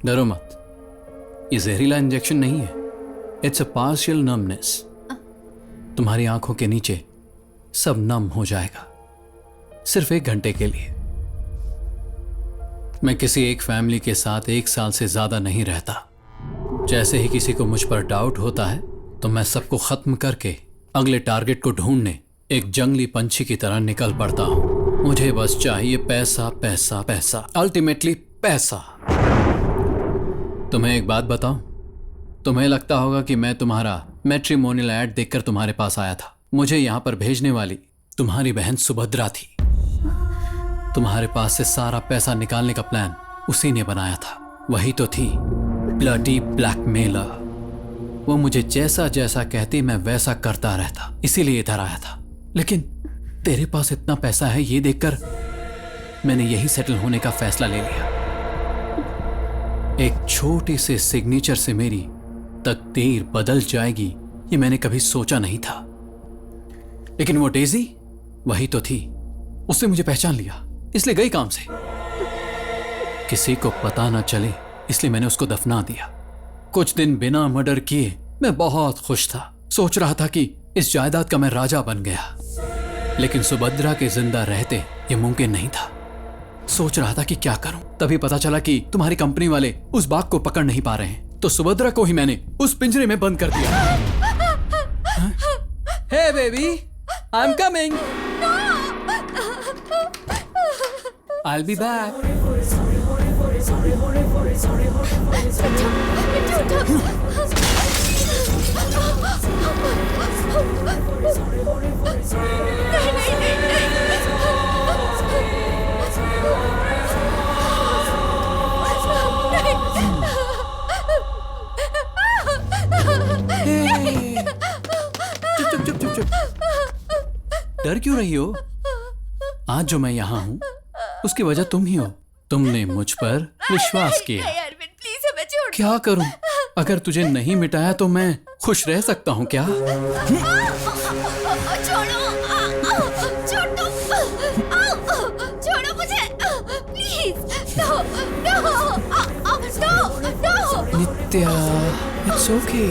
डरो मत, ये जहरीला इंजेक्शन नहीं है। It's a partial numbness. तुम्हारी आंखों के नीचे सब नम हो जाएगा, सिर्फ 1 घंटे के लिए। मैं किसी एक फैमिली के साथ 1 साल से ज्यादा नहीं रहता। जैसे ही किसी को मुझ पर डाउट होता है तो मैं सबको खत्म करके अगले टारगेट को ढूंढने एक जंगली पंछी की तरह निकल पड़ता हूं। मुझे बस चाहिए पैसा पैसा पैसा, अल्टीमेटली पैसा। तुम्हें एक बात बताऊं, तुम्हें लगता होगा कि मैं तुम्हारा मैट्रिमोनियल ऐड देखकर तुम्हारे पास आया था। मुझे यहां पर भेजने वाली तुम्हारी बहन सुभद्रा थी। तुम्हारे पास से सारा पैसा निकालने का प्लान उसी ने बनाया था। वही तो थी ब्लडी ब्लैकमेलर। वो मुझे जैसा जैसा कहती मैं वैसा करता रहता, इसीलिए इधर आया था। लेकिन तेरे पास इतना पैसा है ये देखकर मैंने यही सेटल होने का फैसला ले लिया। एक छोटे से सिग्नेचर से मेरी तकदीर बदल जाएगी ये मैंने कभी सोचा नहीं था। लेकिन वो डेजी वही तो थी, उसने मुझे पहचान लिया, इसलिए गई काम से। किसी को पता ना चले इसलिए मैंने उसको दफना दिया। कुछ दिन बिना मर्डर किए मैं बहुत खुश था। सोच रहा था कि इस जायदाद का मैं राजा बन गया। लेकिन सुभद्रा के जिंदा रहते ये मुमकिन नहीं था। सोच रहा था कि क्या करूं, तभी पता चला कि तुम्हारी कंपनी वाले उस बाघ को पकड़ नहीं पा रहे हैं, तो सुभद्रा को ही मैंने उस पिंजरे में बंद कर दिया। Hey baby, I am coming, I will be back. चुप चुप चुप चुप, डर क्यों रही हो? आज जो मैं यहाँ हूँ उसकी वजह तुम ही हो। तुमने मुझ पर विश्वास किया। प्लीज हमें छोड़। क्या करूं? अगर तुझे नहीं मिटाया तो मैं खुश रह सकता हूं क्या? छोड़ो, छोड़ो मुझे, please. No no no no. Nitya, it's okay.